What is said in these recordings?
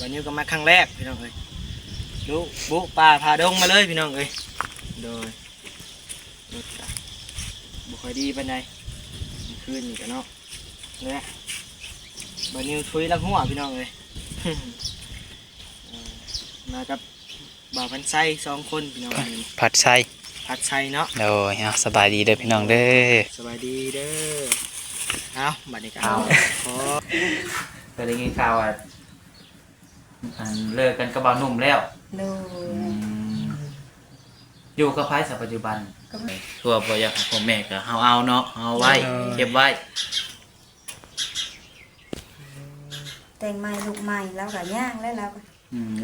วันนี้ก็มาครั้งแรกพี่น้องเอ้ยลุบุป่าพาดงมาเลยพี่น้องเอ้ยโดยรถก็บุค่อยดีปานใดคืนนี่กันเนาะเนี่ยวันนี้ทุยลักหัวพี่น้องเอ้ย มากับบ่าวพันไส้2 คนพี่น้องเอ้ย ผัดไส้ พัดไส้เนาะ โดยสบายดีเด้อพี่น้องเด้อ สบายดีเด้อเอาบัดนี้ก็ เอา ขอ เคยได้ยินข่าวว่าเลิกกันกับบ่าวหนุ่มแล้ว โดย อยู่กับไผสัปัจจุบัน ก็ ทั่วบ่อยากให้พ่อแม่ก็เฮาเอาเนาะเฮาไว้เก็บไว้ แต่งใหม่ลูกใหม่แล้วก็ย่างแล้วเราก็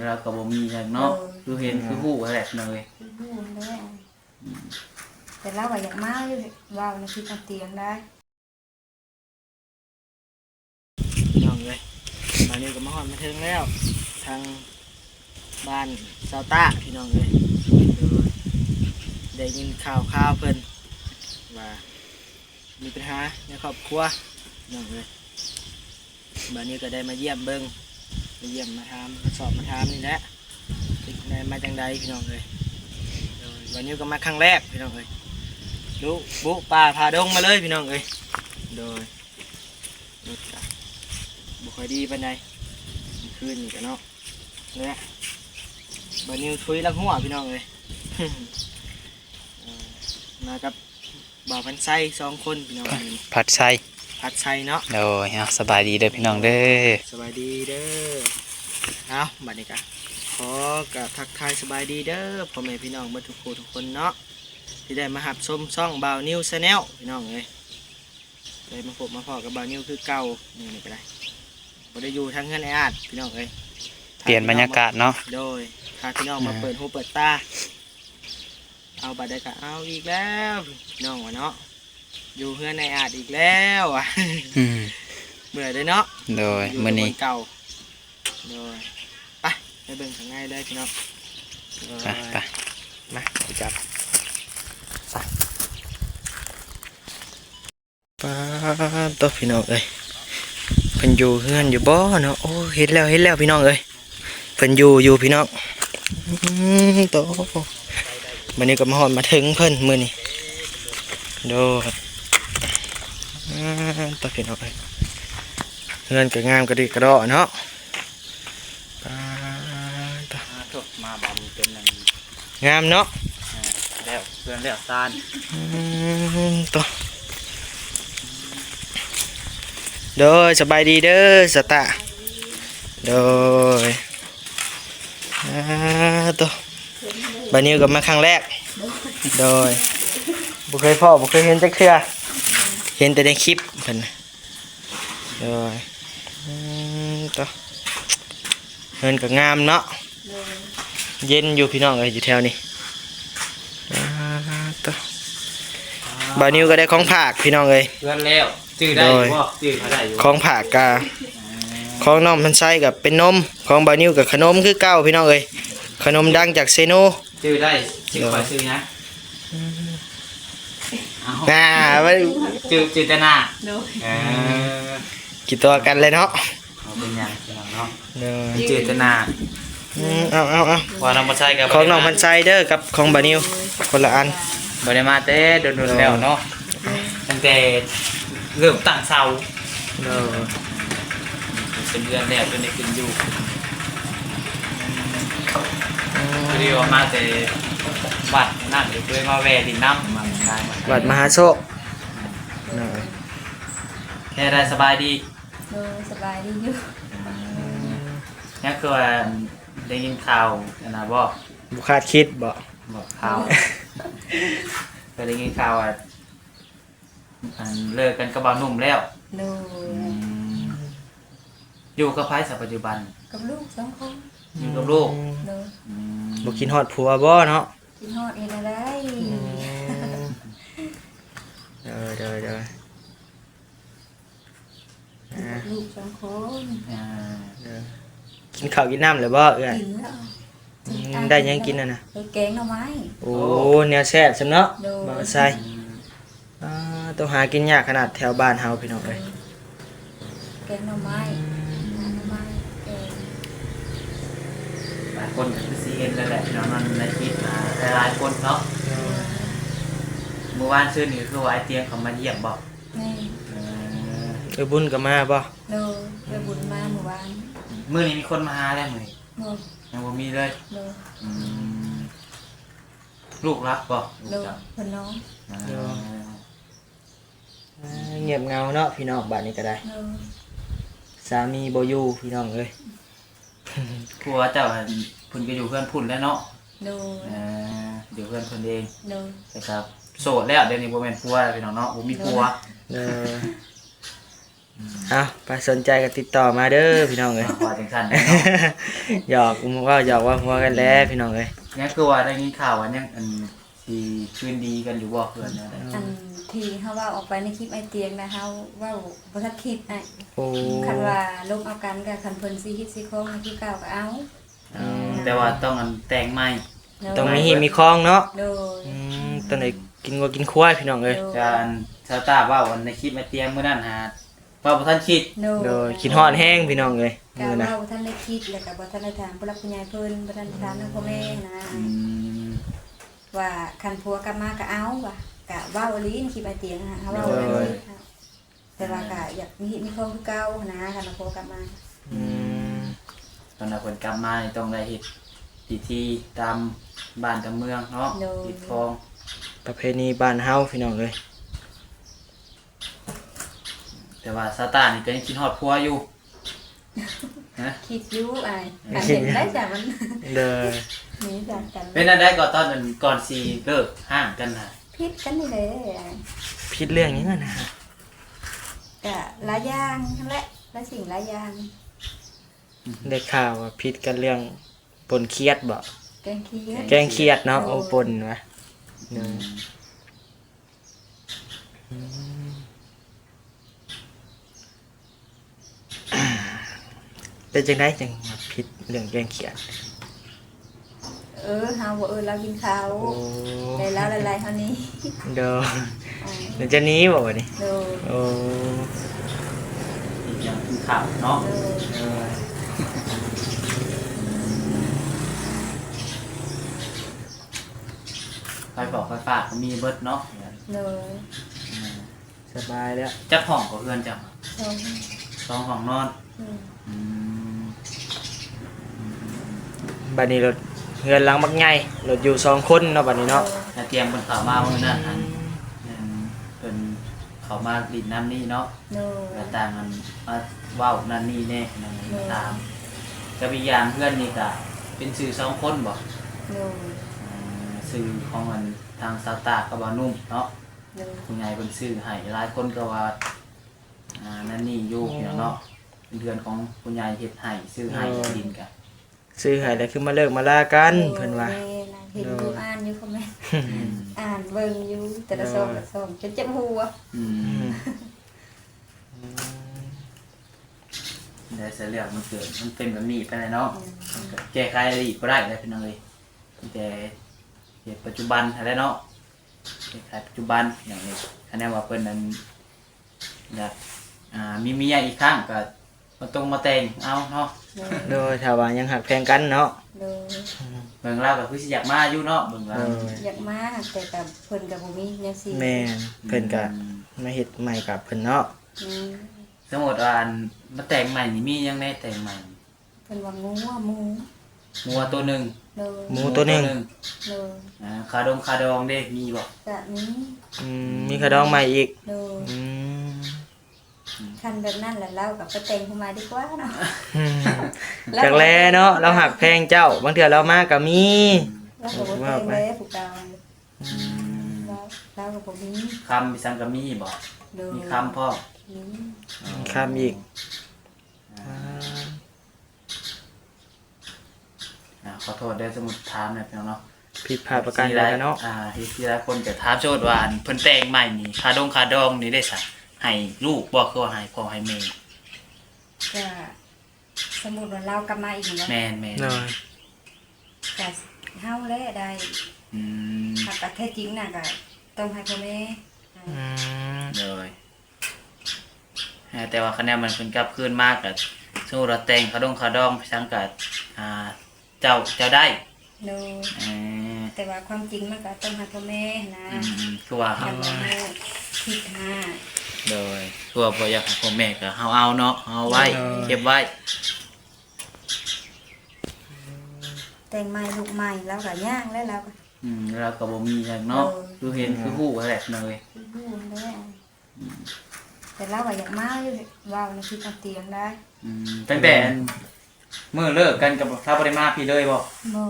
แล้วก็บ่มีหยังเนาะคือเห็นคือฮู้แหละเลย พูดแล้วแต่เราก็อยากมาอยู่ว่าในคลิปเอาเตียงได้ พี่น้องเลยบัดนี้ก็มาฮอดมาถึงแล้วทางบ้านซาวต้าพี่น้องเลยได้ยินข่าวเพิ่นว่ามีปัญหาในครอบครัวพี่น้องเลยบัดนี้ก็ได้มาเยี่ยมเบิ่งมาเยี่ยมมาถามมาสอบมาถามนี่แหละได้มาจังใดพี่น้องเลยวันนี้ก็มาครั้งแรกพี่น้องเลยลุบุป่าพาดงมาเลยพี่น้องเลยโดยรถก็บุค่อยดีปานใดคืนนี่กันเนาะเนี่ยวันนี้ทุยลักหัวพี่น้องเลย มากับบ่าวพันไส้2 คนพี่น้องเอ้ย ผัดไส้ พัดไส้เนาะ โดยสบายดีเด้อพี่น้องเด้อ สบายดีเด้อเอาบัดนี้ก็ขอกับทักทายสบายดีเด้อพ่อแม่พี่น้องเมื่อทุกคู่ทุกคนเนาะที่ได้มาหับชมช่องบ่าวนิวชาแนลพี่น้องเอ้ยได้มาพบมาพอกับบ่าวนิวคือเก่านี่ก็ได้บ่ได้อยู่ทางเงินไออาดพี่น้องเอ้ย เปลี่ยนบรรยากาศเนาะ โดยพาพี่น้องมาเปิดหูเปิดตาเอาบัดได้ก็เอาอีกแล้วพี่น้องวะเนาะอยู่เฮือนไออาดอีกแล้วอ่ะ เบื่อเลยเนาะ โดยมื้อนี้ ยู่เก่าโดยไปเบิ่งข้างในเลยพี่น้อง ไป มาจับป้าตัวพี่น้องเอ้ยเพิ่นอยู่เฮือนอยู่บ่เนาะโอ้เห็นแล้วพี่น้องเอ้ยเพิ่นอยู่พี่น้องโตวันนี้ก็มาฮอดมาถึงเพิ่นมื้อนี้โดยตัวพี่น้องเอ้ยเฮือนก็งามกระดิกกระดอเนาะตัว มาบ่เป็นนั่น งามเนาะ แล้วเพื่อนแล้วซาน ตัวโดยสบายดีเด้อสตาโดยตัวบันนี้ก็มาครั้งแรกโดยบุเคยพ่อบุเคยเห็นจักเทื่อเห็นแต่ในคลิปเพิ่นโดยตัวเงินก็งามเนาะเย็นอยู่พี่น้องเอ้ยอยู่แถวนี้ตัวบานิวก็ได้ของผากพี่น้องเอ้ย เพื่อนแล้วชื่อได้อยู่บ่ชื่อเขาได้อยู่ ของผากกาของน้องมันไส้กับเป็นนมของบานิวกับขนมคือเก้าพี่น้องเอ้ยขนมดังจากเซโน ชื่อได้ชื่อขอชื่อนะ ชื่อแต่หน้า โดย กี่ตัวกันเลยเนาะ เอาเป็นหยังเนาะ เด้อ ชื่อแต่หน้า เอาว่าน้องบ่ใช่กับ ของน้องมันไส้เด้อกับของบานิวคนละอัน บ่ได้มาแต่โดนๆแล้วเนาะตั้งแต่เริ่มตั้งเสา เด้อ เป็นเดือนแล้วจนได้ขึ้นอยู่พอดีว่ามาแต่วัดนั่นเดี๋ยวเคยมาแวะดินน้ำมาขายมา วัดมหาโชคเด้อ แค่ได้สบายดี โดยสบายดีอยู่ นี่คือว่าได้ยินข่าวนะบอก บุคาดคิดบ่ ข่าวเคยได้ยินข่าวว่าเลิกกันกับบ่าวหนุ่มแล้ว โดย อยู่กับไผสัปัจจุบัน กับลูก2 คน อยู่กับลูก โดย บุกินฮอดผัวบ่เนาะ กินฮอดเองอะไร เด้อ ลูก2 คน กินข้าวกินน้ำเลยบ่เอ้ย กินแล้ว ได้ยังกินน่ะนะ แกงหน่อไม้ โอ้แนวแซ่บสำเนาะ โดย บ่ใส่ต้องหากินยากขนาดแถวบ้านเฮาพี่น้องเอ้ย แกงหน่อไม้หน่อไม้แกง คนก็คือสิเห็นแล้วแหละเนาะมันในคลิปหลายๆคนเนาะเมื่อวานซื่อนี่คือว่าไอ้เตียงเขามาเยี่ยมบ่ แม่ เออบุญก็มาบ่ โดยไปบุญมาเมื่อวาน มื้อนี้มีคนมาหาแล้วมื้อนี้ โดย ยังบ่มีเลย โดย อืมลูกรักบ่ลูก โดย จัก เพิ่นน้อง เงียบเงาเนาะพี่น้องบ้านนี้ก็ได้ โดย สามีบ่อยู่พี่น้องเอ้ย ผัวเจ้าเพิ่นก็อยู่เพื่อนพุ่นแล้วเนาะ โดย อยู่เพื่อนเพิ่นเอง โดย นะครับโสดแล้วเดี๋ยวนี้บ่แม่นผัวแล้วพี่น้องเนาะบ่มีผัว เออเอาไปสนใจก็ติดต่อมาเด้อพี่น้องเอ้ย ผัวจังซั่น หยอกว่าหยอกว่าหัวกันแล้วพี่น้องเอ้ย ยังคือว่าได้ยินข่าวว่ายังสิคืนดีกันอยู่บ่เพื่อนเนาะ อันที่เฮาว่าออกไปในคลิปไอเตียงนะเฮาเว้าบ่ทันคิดไอ้ โอ้ คันว่าลงเอากันก็คันเพิ่นสิฮิตสิโค้งที่เก่าก็เอา แต่ว่าต้องแต่งใหม่ โดย ต้องมีหิมีคลองเนาะ โดย ตอนไหนกินงัวกินควายพี่น้องเอ้ย จะชาวตาว่าวันในคลิปมาเตียงมื้อนั้นหาว่าบ่ทันคิด โด โด ย ยคิดฮอดแห้งพี่น้องเอ้ย ก็ มื้อนะ เว้าบ่ทันได้คิดแล้วก็บ่ทันได้ถามผู้หลักผู้ใหญ่เพิ่นบ่ทันได้ถามนำพ่อแม่นะ อืม ว่าคันผัวกลับมาก็เอาว่ะกะเว้าอีหลีในคลิปไอเตียงนะเฮาเว้าเลยแต่ว่าก็อยากมีฮิตมีโค้งคือเก่านะคันว่าผัวกลับมา อืม ตอนนั้นเพิ่นกลับมานี่ต้องได้เฮ็ดพิธีตามบ้านตามเมืองเนาะปิดทอง ประเพณีบ้านเฮาพี่น้องเอ้ย แต่ว่าซาตานี่ก็ยังคิดฮอดผัวอยู่นะ คิดอยู่อ้ายอันเห็นได้จ้ะมัน เด้อ หนีจากกัน เป็นอันใดก็ตอนนั้นก่อนสิเลิกห่างกันน่ะ ผิดกันนี่แหละอ้าย ผิดเรื่องหยังอะนะ ก็หลายอย่างนั่นแหละหลายสิ่งหลายอย่าง ได้ข่าวว่าผิดกันเรื่องปนเครียดบ่ แกงขี้ แกงเครียดเนาะโอ้ปนวะเด้อเป็นจังได๋จังมาผิดเรื่องแกงเครียด เฮาบ่เรากินข้าว โอ้ ได้แล้วหลายๆเท่านี้ เด้อเดี๋ยวจะหนี้บ่วะนี่ โดย โอ้ อีกอย่างคือข่าวเนาะ โดย เออไฟบอกไฟฟ้าก็มีเบิดเนาะ โดย สบายแล้ว จักห้องก็เฮือนจัง โดย 2ห้องนอน อืม บัดนี้รถเฮือนหลังบักใหญ่รถอยู่2คนเนาะบัดนี้เนาะ แล้วเตรียมเพิ่นเข้ามามื้อนั้นอันเพิ่นเข้ามาดินน้ำนี่เนาะ โดย แล้วต่างกันมาเว้านั่นนี่แน่นั่นนี่ตามกับอีกอย่างเพื่อนนี่ก็เป็นสื่อ2คนบ่ โดย สื่อของมันทางซาวตากับบ่าวนุ่มเนาะ โดย คุณยายเพิ่นซื้อให้หลายคนก็ว่านั่นนี่อยู่เนาะเป็นเดือนของคุณยายเฮ็ดให้ซื้อให้ดินกัน ซื้อให้แล้วคือมาเลิกมาลากันเพิ่นว่า แม่น่ะเห็นอยู่อ่านอยู่คอมเมนต์อ่านเบิ่งอยู่แต่ละซองละซองจนเจ็บหัว อืมได้เสียเรื่องมันเกิดมันเป็นแบบนี้ไปเลยเนาะมันก็แก้ไขอะไรอีกบ่ได้เลยพี่น้องเอ้ยแต่เหตุปัจจุบันอะไรเนาะแก้ไขปัจจุบันอย่างนี้คะแนนว่าเพิ่นนั้นอยากมีเมียอีกครั้งก็มาตรงมาแต่งเอาเนาะ โดยถ้าว่ายังหักแพงกันเนาะ โดย เบิ่งเราก็คือสิอยากมาอยู่เนาะเบิ่งเรา โดย อยากมาแต่กับเพิ่นกับบ่มีแนวสิ แม่นเพิ่นก็มาเฮ็ดใหม่กับเพิ่นเนาะ สมมุติว่าอันมาแต่งใหม่นี่มีหยังแน่แต่งใหม่ เพิ่นว่างูว่าหมู งัวตัวหนึง โดย หมูตัวหนึง โดย คาดองเด้มีบ่ กะนี้ มีขะดองใหม่อีก โดย อืม คันแบบนั้นแหละเรากับไปแต่งเข้ามาดีกว่าเนาะ จากแลเนาะเราหักแพงเจ้าบางเทื่อเรามาก็มี เราก็บ่แต่งเลยผู้เก่าเราก็บ่มี คำมีสังกะมีบ่ โดย มีคำพ่อ มี ข้ามอีก ขอโทษได้สมุดถามหนะพี่น้องเนาะ ผิดพลาดประการใดกันเนาะ ที่หลายคนจะถามโจทย์ว่าอันเพิ่นแต่งใหม่นี่คาดองนี่ได้ซะให้ลูกบ่คือว่าให้พ่อให้แม่ ก็สมมุติว่าเรากลับมาอีกเนาะ แม่น โดย ก็เฮาแลได้ อืม ถ้าก็แท้จริงน่ะก็ต้องให้พ่อแม่ อืม เลยแต่ว่าคะแนนมันเพิ่นกลับคืนมากก็สมมุติว่าแต่งคาดองไปสังกัด เจ้าได้ โดย เออ แต่ว่าความจริงมันก็ต้องหาพ่อแม่นะ คือว่า ทำมาให้ผิดหา โดยคือว่าบ่อยากให้พ่อแม่ก็เฮาเอาเนาะเอาไว้เก็บไว้ แต่งใหม่ลูกใหม่แล้วก็ย่างแล้วเราก็ แล้วก็บ่มีหยังเนาะคือเห็นคือฮู้แหละเลย พูดแล้วแต่เราก็อยากมาอยู่ว่าวในคิดเอาเตียงได้ ตั้งแต่มื้อเลิกกันกับถ้าบ่ได้มาพี่เลยบ่ บ่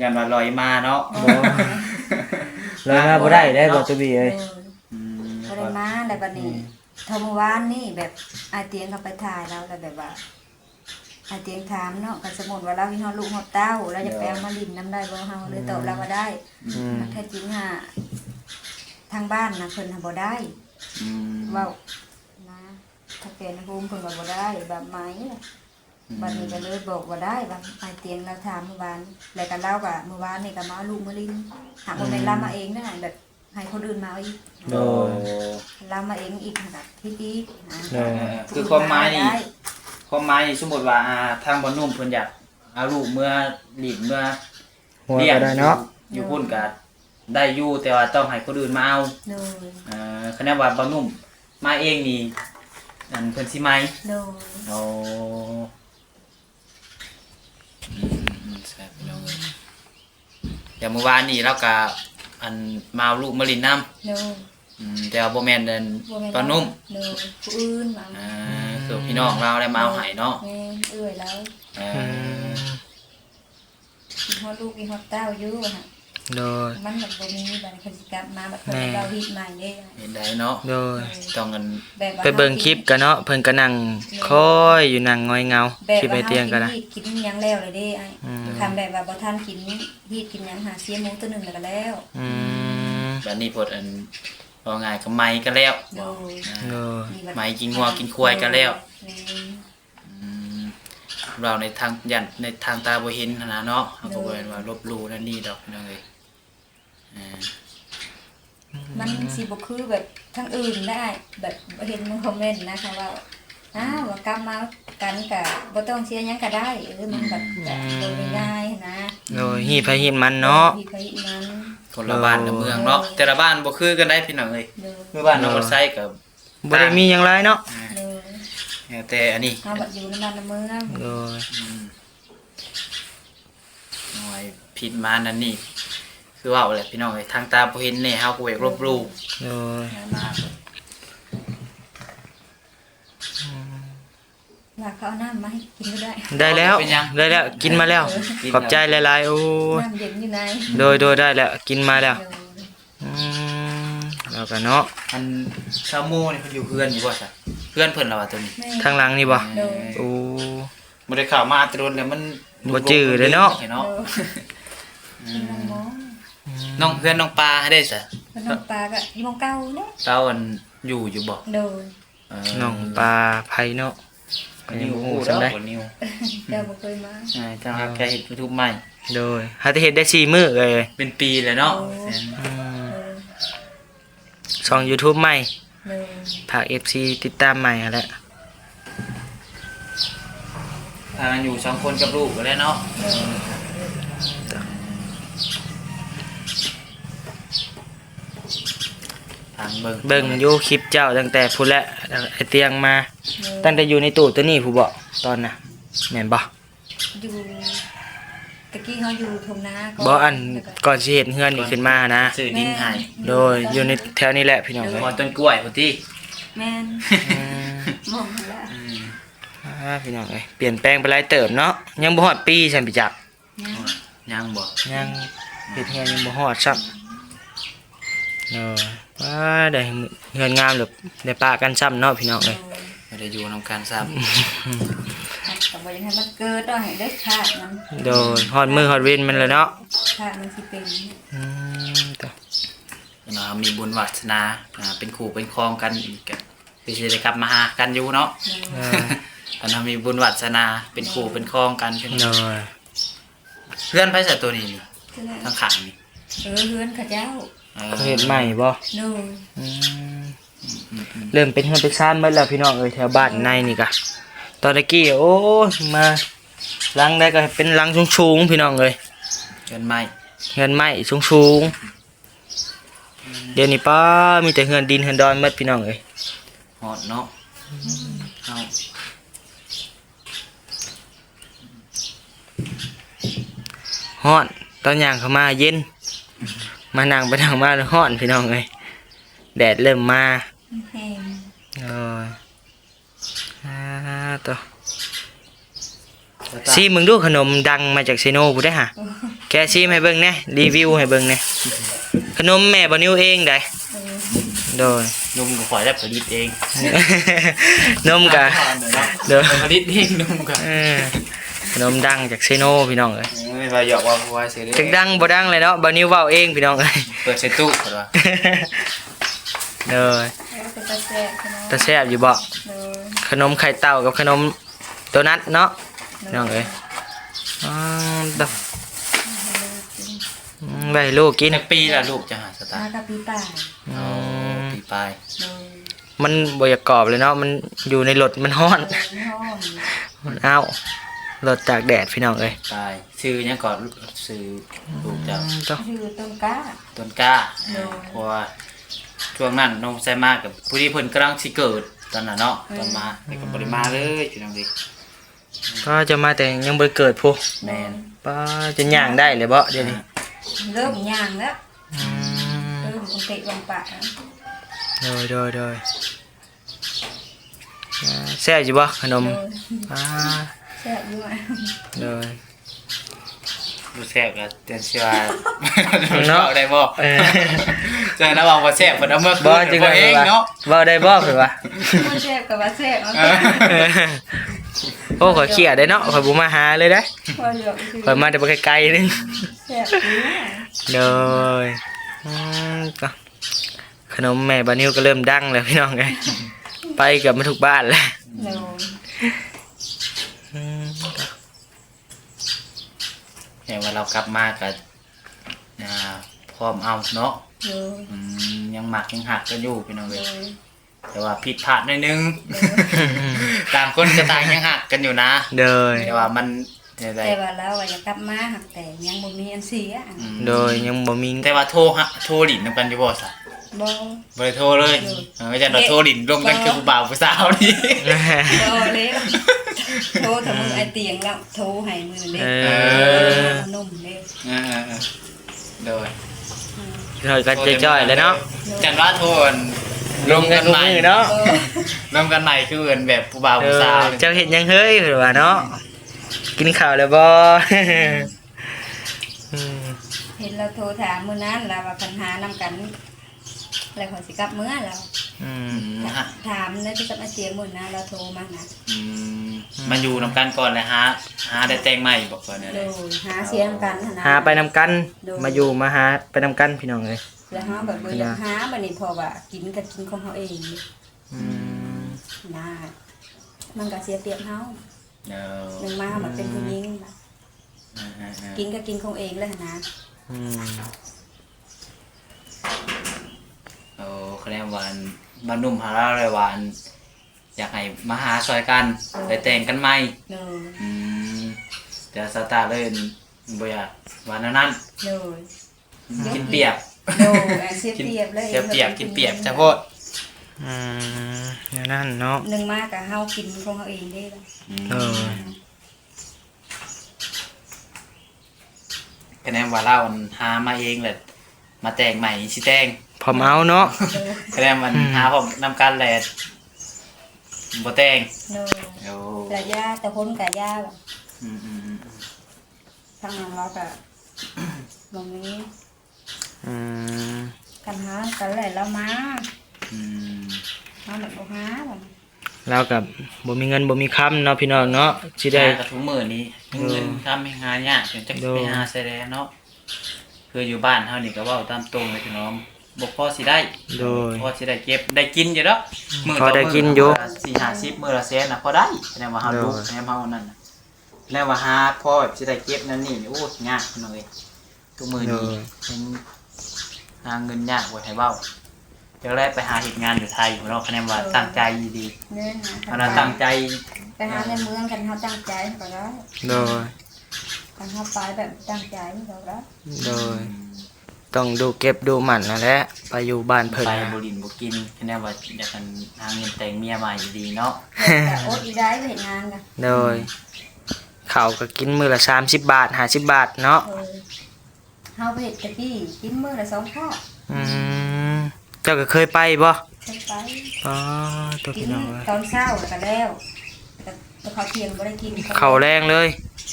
ยันว่าลอยมาเนาะ เลยมาบ่ได้ได้บ่ตุบีเอ้ย บ่ได้มาแต่บัดนี้เท่าเมื่อวานนี่แบบอาเตียงเขาไปถ่ายเราแล้วแบบว่าอาเตียงถามเนาะกันสมมุติว่าเรามีเฮาลูกเฮาเต้าเราจะไปเอามาลิ้นน้ำได้บ่เฮาหรือตอบเราบ่ได้มันแท้จริงทางบ้านน่ะเพิ่นบ่ได้เว้านะถ้าเป็นภูมิเพิ่นว่าบ่ได้แบบไหมบัดนี้ก็เลยบอกว่าได้ว่าอาเตียงเราถามเมื่อวานแล้วก็เล่าว่าเมื่อวานนี่ก็มาเอาลูกมาลิ้นหาบ่แม่นเรามาเองนะแบบให้คนอื่นมาเอาอีก โดย เรามาเองอีกนะที่ดีนะ คือความหมายนี่สมมุติว่าทางบ่นุ่มเพิ่นอยากเอาลูกเมื่อหลีดเมื่อ หัวก็ได้เนาะ อยู่พุ่นก็ได้อยู่แต่ว่าต้องให้คนอื่นมาเอา โดย คะแนนว่าบ่นุ่มมาเองนี่อันเพิ่นสิไหม โดย โอ้แซ่บพี่น้องเอ้ยแต่เมื่อวานนี้เราก็อันมาเอาลูกมาลินน้ำ โดย แต่ว่าบ่แม่นเดินปลานุ่ม โดยผู้อื่นมา คือพี่น้องเราได้มาเอาให้เนาะ แม่เอื้อยแล้ว กินฮอดลูกกินฮอดเต้าอยู่ฮะ โดย มันแบบบ่มีบัดนี้เพิ่นสิกลับมาบัดเพิ่นเราฮิตใหม่เด้ เห็นได้เนาะ โดย ต้องกัน แบบว่า ไปเบิ่งคลิปกันเนาะเพิ่นก็นั่งคอยอยู่นั่งงอยเงา แบบ คลิปไอ ว่า เตียงก็ได้ กินหยังแล้วเลยเด้ไอ้ทำแบบว่าบ่ทันกินฮีดกินหยังหาเสียหมูตัวหนึงแล้วก็แล้ว แบบนี้พดอันว่าง่ายก็ไม้กันแล้ว โดย โดย ไม้กินงัวกินควายกันแล้ว แม่ เราในทางยันในทางตาบ่เห็นนะเนาะเขาก็บ่เห็นว่าลบหลู่นั่นนี่ดอกพี่น้องเอ้ย มันสิบ่คือแบบทั้งอื่นได้แบบเห็นมันคอมเมนต์นะคะว่าว่ากลับมากันก็บ่ต้องเสียหยังก็ได้หรือมันแบบโดยง่ายนะ โดยฮีไผฮีมันเนาะ มีไปอีกนั้น คนละบ้านละเมืองเนาะแต่ละบ้านบ่คือกันได้พี่น้องเอ้ย โดย คือบ้านน้องวัดไซกับ บ่ได้มีหยังหลายเนาะ โดย แต่อันนี้ เฮาบัดอยู่ในบ้านในเมือง โดย หน่อยผิดมานั่นนี่คือว่าแหละพี่น้องเอ้ยทางตาบ่เห็นแน่เฮาก็เวกลบหลู่ โดย มา ว่าเขาเอาน้ำมาให้กินก็ได้ ได้แล้วได้แล้วกินมาแล้ว ขอบใจหลายๆโอ้ย น้ำเย็นอยู่ไหน โดยได้แล้วกินมาแล้ว โดย แล้วก็เนาะ อันชาวโมนี่เพิ่นอยู่เพื่อนอยู่บ่ซะเพื่อนเพิ่นล่ะว่าตัวนี้ แม่ ทางหลังนี่บ่ โดย โอ้ บ่ได้เข้ามาแตะโดนแล้วมัน บ่จื้อเลยเนาะ โดยกินน้ำหมอ น้องเพื่อนน้องปลาให้ได้ซะ แล้วน้ำปลาก็อยู่หม้องเก่าเด้ เราอันอยู่บ่ โดย น้องปลาไผเนาะก็ยัง นิ้ว บ่ฮู้ ฮู้ ซำ ได้ ได้ นิ้ว เจ้าบ่เคยมา ทางแกเฮ็ด YouTube ใหม่ โดยหาแต่เฮ็ดได้4มื้อเลย เป็นปีแล้วเนาะ ช่อง YouTube ใหม่ โดย ฝาก FC ติดตามใหม่หั่นแหละ ทางอยู่2คนกับลูกก็แล้วเนาะทางเบิ่ง อยู่คลิปเจ้าตั้งแต่พูดและไอเตียงมา ตั้งแต่อยู่ในตู้ตัวนี้ผู้บ่ตอนน่ะแม่นบ่ อยู่ตะกี้เขาอยู่ทุ่งนา บ่อันก่อนสิเฮ็ดเฮือนนี่ขึ้นมานะ ซื้อดินให้ โดยอยู่ในแถวนี้แหละพี่น้องเอ้ย หมอต้นกล้วยพุ่นติ แม่นมองแล้ว พี่น้องเอ้ยเปลี่ยนแปลงไปหลายเติบเนาะยังบ่ฮอดปีซั่นพี่จัก ยังบ่ ยังเฮ็ดเฮือนยังบ่ฮอดซักได้เฮือนงามหรือได้ปะกันซ้ำเนาะพี่น้องเอ้ย ไม่ได้อยู่นำกันซ้ำ แต่ว่ายังให้มันเกิดต้องให้ได้ค่ามัน โดยฮอดมือฮอดเว้นมันเลยเนาะ ค่ามันสิเป็น ต่อ เนาะมีบุญวาสนาเป็นคู่เป็นครองกันอีกก็คือสิได้กลับมาหากันอยู่เนาะอันนั้นมีบุญวาสนาเป็นคู่เป็นครองกันเพิ่น โดย เพื่อนไผซะตัวนี้นี่ข้างๆนี่ เฮือนเขาเจ้า เฮ็ดใหม่บ่ โดย เริ่มเป็นเฮือนเป็นซ่านหมดแล้วพี่น้องเอ้ยแถวบ้านในนี่กะตอนตะกี้โอ้ยมา หลังได้ก็เป็นหลังสูงๆพี่น้องเอ้ย เกินไม้ เฮือนไม้สูงๆเดี๋ยวนี้ป้ามีแต่เฮือนดินเฮือนดอนหมดพี่น้องเอ้ย ฮอดเนาะเอา ฮ้อนตอนย่างเข้ามาเย็นมานั่งไปนั่งมาแล้วฮ้อนพี่น้องเอ้ยแดดเริ่มมา แห้ง โอ้ยตัวซีมึงดูขนมดังมาจากเซโนกูได้อฮะแกซีให้เบิ่งแหน่รีวิวให้เบิ่งแหน่ขนมแม่บ่นิ้วเองได้โดย นมก็ข่อยได้ผลิตเอง นมกะ เด้อผลิตเองนมก็ ขนมดังจากเซโนพี่น้องเอ้ย ไม่ว่าหยอกว่าว่าสิเด้ จักดังบ่ดังเลยเนาะบ่นิ้วเว้าเองพี่น้องเอ้ย เปิดใส่ตู้ก่อนว่า เด้อ แล้วเป็นตาแซ่บขนม ตาแซ่บอยู่บ่ โดย ขนมไข่เต่ากับขนมโดนัทเนาะพี่น้องเอ้ยดอกใบลูกกิน นักปีละลูกจะหาสตา มา ร์ กับปีป่าย อ๋อปีปลาย โดย มันบ่อยากกรอบเลยเนาะมันอยู่ในรถมันร้อน โดยห้อง มันอ้าวรถจากแดดพี่น้องเอ้ย ปลายชื่อหยังก่อนชื่อลูกเจ้า ต้อง คือต้นกล้า ต้นกล้า โดย เพราะว่าช่วงนั้นน้องไซมากับผู้ที่เพิ่นกำลังสิเกิดตอนนั้นเนาะตอนมาแต่ก็บ่ได้มาเลยพี่น้องดิ ก็จะมาแต่ยังบ่ได้เกิดพุ แม่น ป้าจะย่างได้เลยบ่เดี๋ยวนี้ เริ่มย่างแล้ว อืม เริ่มลงเตะลงปะแล้ว โดยแซ่บอยู่บ่ขนม โดย ป้า แซ่บอยู่อ่ะ โดย บ่แซ่บก็เตือนเชื่อเนาะได้บ่ เออ เจอแล้วบอกว่าแซ่บเพิ่นเอาเมื่อคื บ่ น จริง บ่ เล เอย ง ว่า เนาะ บ่ได้บ่คือว่า มันแซ่บกับว่าแซ่บเอา โอ้ขอยเครียดได้เนาะขอยบ่มาหาเลยได้ พอเหลือกคือ ขอยมาแต่บ่ไกลๆนึง แซ่บอยู่อ่ะ โดยก็ขนมแม่บานิวก็เริ่มดังแล้วพี่น้องไงไปเกับมาทุกบ้านแล้ว โดย อืม เห็นว่าเรากลับมาก็พร้อมเอาเนาะ โดย ยังหมักยังหักกันอยู่พี่น้อง โด เอ้ย ย แต่ว่าผิดพลาดหน่อยนึงต่างคนก็ต่างยังหักกันอยู่นะ โดย แต่ว่ามันอะไร แต่ว่าเราว่าอยากกลับมาหักแต่ยังบ่มีอันเสียอ่ะ โดยยังบ่มี แต่ว่าโทรหลินนำกันอยู่บ่ซะ บ่ บ่ได้โทรเลยก็จะโทรหลินรวมกันคือผู้บ่าวผู้สาวนี่ บ่เลยโทรถ้ามึงไอเตียงแล้วโทรให้มือเด้ เออ นุ่มเด้ โดย โดยกันจ้อยๆเลยเนาะ จันว่าโทรรวมกันใหม่ เนาะ รวมกันใหม่คือเหมือนแบบผู้บ่าวผู้สาว เจ้าเห็นยังเฮ้ยเพิ่นว่าเนาะกินข้าวแล้วบ่อืม เห็นเราโทรถามมื้อนั้นแล้วว่าปัญหานำกันแล้วขอยสิกลับมื้อแล้ว อืม ถามแล้วที่กับไอเตียงมื้อนั้นเราโทรมานะ มาอยู่นำกันก่อนเลยหาได้แต่งใหม่บอกก่อนเนี่ย โดยหาเสียงกันหั่นนะ หาไปนำกันมาอยู่มาหาไปนำกันพี่น้องเอ้ย แล้วเฮาแบบบ่อยากหาบัดนี้เพราะว่ากินก็กินของเฮาเอง อืม นะมันก็เสียเปรียบเฮา เออ หนึงมามันเป็นผู้หญิงน่ะกินก็กินของเองแล้วหั่นนะ อืม โอ้คะแนนวันบรรนุ่มหาเราเลยวันอยากให้มาหาซอยกันไปแต่งกันใหม่ โดย จะสตาร์เลยบ่อยากวันนั้น โดย กินเปียก โดยเสียเปรียบเลย เสียเปียกกินเปียกจะโพด อืมอย่างนั้นเนาะ หนึงมาก็เฮากินของเฮาเองเด้ล่ะ เออ คะแนนว่าเราหามาเองแหละมาแต่งใหม่สิแต่ง พอเมาเนาะ คะแนนมันหาผมนำกันแหละบ่แต่ง โดย โอ้ แต่ยาแต่พ้นกับยาล่ะ อืม ทางนั้นเราก็บ่มี อืม กันหากันแหละแล้วมา อืม เฮาแบบบ่หาบ่ เรากับบ่มีเงินบ่มีคำเนาะพี่น้องเนาะสิได้ กระทุ้มื้อนี้เงินทำให้หายากจนจะไปหาใส่แลเนาะคืออยู่บ้านเฮานี่ก็เว้าตามตรงเลยพี่น้องบ่พอสิได้ โดย พอสิได้เก็บได้กินอยู่ดอกมื้อ พอ ต่อ ได้ มื้ กินอยู่ 4-50มื้อละแสนน่ะพอได้แสดงว่าเฮาลูก โดย แสดงว่าเฮานั่นน่ะแล้วว่าหาพอแบบสิได้เก็บนั่นนี่โอ้ยากพี่น้องเอ้ยทุกมื้อนี้ยังหาเงินยากกว่าให้เว้า เดี๋ยวแรกไปหาเหตุงานอยู่ไทยอยู่เนาะคะแนนว่าตั้งใจดี เดินหา อันนั้นตั้งใจ ไปหาในเมืองกันเขาตั้งใจก็ได้ โดย กันเขาไปแบบตั้งใจก็ได้ โดยต้องดูเก็บดูหมันนั่นแหละไปอยู่บ้านเพิ่น ไป นะ บุรินบุกินคะแนนว่าอยากกันหาเงินแต่งเมียใหม่ดีเนาะ แต่อดอีได้ไปเห็นงานกัน โดยเขาวก็กินมื้อละ30 บาท50 บาทเนาะ เขาไปเห็ดตะกี้กินมื้อละ2 ข้าว อืมเจ้าก็เคยไปบ่ ใช้ไป อ๋อตัว กิ พี่ น น้องเอ้ย ตอนเช้าก็แล้วแต่เขาเที่ยงบ่ได้กิน เขาแรงเลย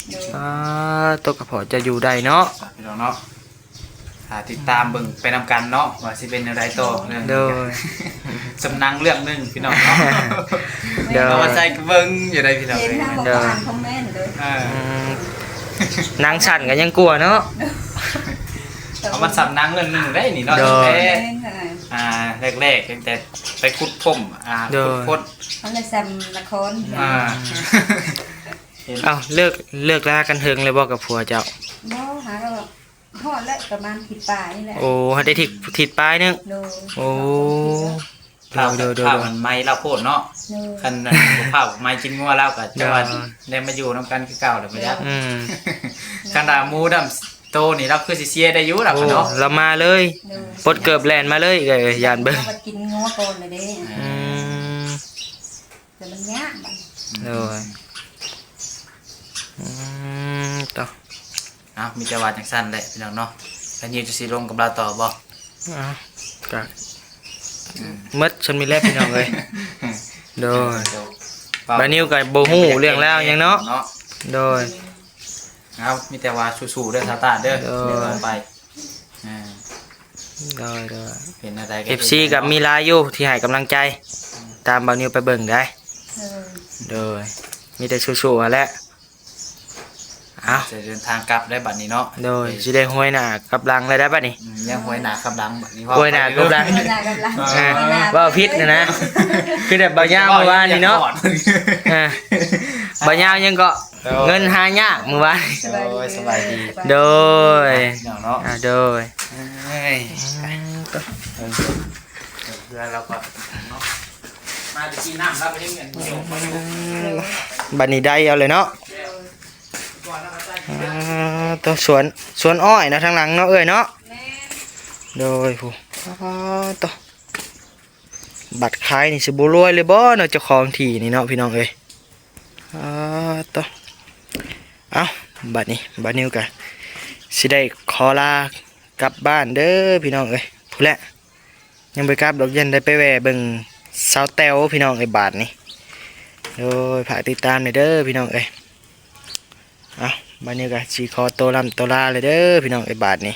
เดี๋ยว อ๋อตัวกระเพาะจะอยู่ได้เนาะ พี่น้องเนาะหาติดตามเบิ่งไปนำกันเนาะว่าสิเป็นอะไรต่อเรื่อง โด นี้ ย สำนังเรื่องหนึงพี่น้องเนาะ เดี๋ยว เอามาใส่กระเบิ่งอยู่ได้พี่น้อง เห็น เอ้ย เขาบอก เดี๋ยว อ่านคอมเมนต์เลย อ่า อืมนางสั่นก็ยังกลัวเนาะ เอามาสำนังเรื่องหนึงได้นี่เนาะ โด ตั้ง ย แต่ แรกๆตั้งแต่ไปขุดพรมโดย ขุดพด เขาเลยแซมละคร อ่า เอ้าเลิกลากันเฮิงเลยบ่กับผัวเจ้า บ่หาก็แบบทอดแล้วประมาณผิดป่านี่แหละ โอ้ให้ได้ทิศปลายนึง โดย โอ้ ข้าว เดี๋ยว ข้าวมันไม่เราโพดเนาะ โดย คันนั้นข้าวไม่กินงัวแล้วก็จะว่าได้มาอยู่นํกันคือเก่าแล้วบ่ยัก อืม คันดาหมูดำโตนี่เราคือสิเสียได้อยู่ล่ะ โอ้ เนาะ เรามาเลย โดย ปลดเกือบแลนมาเลยเอ้ยยานเบิ่ง เขาก็กินงัวก่อนเลยเด้ อืม แต่มันยากบัด โดยต่อ เอามีแต่ว่าจังซั่นแหละพี่น้องเนาะแล้วยิวจะสิลงกับเราต่อบ่ เอาก็มืดฉันมีแล้วพี่น้องเอ้ยโดย บานิวกับโบฮู้เรื่องแล้วยังเนาะโดย เอามีแต่ว่าสู้ๆเด้อซาตาเด้อ เออ เดี๋ยวไปอ่า โดยโดย เป็นอะไร FC กับมีลายอยู่ที่ให้กำลังใจ ตามบานิวไปเบิ่งได้ โดย โดยมีแต่สู้ๆหั่นแหละเอา จะเดินทางกลับได้บัดนี้เนาะ โดยสิได้ห้วยหน้ากับหลังเลยได้บัดนี้ ยังห้วยหนากำลังบัดนี้ ห้วยหน้ากับหลัง ไม่ได้กำลัง อ่าว่าพิษนะคือแบบบ่ยาวเมื่อวานนี่เนาะอ่าบ่ยาวยังก็เงินหายากเมื่อวาน โอ้ยสบายดี โดย พี่น้องเนาะ โดย เฮ้ยเพื่อนเราก็เนาะมาจะกินน้ำรับไปเรื่องเงินเดี๋ยวไป บัดนี้ได้เอาเลยเนาะ ก่อนนะครับ ตัวสวนอ้อยนะทางหลังเนาะเอ้ยเนาะโดยผู้ตัวบัตรขายนี่สิบ่รวยเลยบ่เนาะเจ้าของที่นี่เนาะพี่น้องเอ้ยตัวเอาบัดนิวกะสิได้ขอลากลับบ้านเด้อพี่น้องเอ้ยผู้แหละยังไปกลับดอกยันได้ไปแวะเบิ่งสาวแต้วพี่น้องเอ้ยบาทนี่โดยฝากติดตามหน่อยเด้อพี่น้องเอ้ยเอาบัดนี้ก็สิขอตัวลำตัวลาเลยเด้อพี่น้องไอ้บาทนี่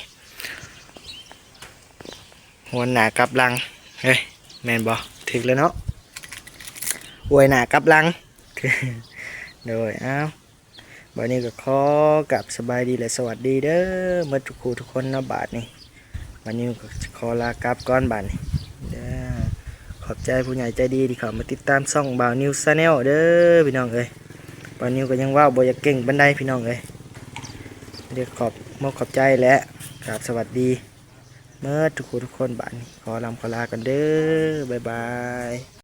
หัวหน้ากลับหลังเฮ้ยแม่นบ่ถึกแล้วเนาะอวยหน้ากลับหลัง โดยเอาบัดนี้ก็ขอกลับสบายดีและสวัสดีเด้อหมดทุกคู่ทุกคนเนาะบาทนี่บัดนี้ก็ขอลากลับก่อนบาทนี่เด้อขอบใจผู้ใหญ่ใจดีที่เข้ามาติดตามช่องบ่าวนิวชาแนลเด้อพี่น้องเอ้ยบ่าวนิวก็ยังว่าบ่อยากเก่งปานใดพี่น้องเอ้ยเดี๋ยวขอบใจและกราบสวัสดีเมื่อทุกคนบ้านนี้ขอลากันเด้อบ๊ายบาย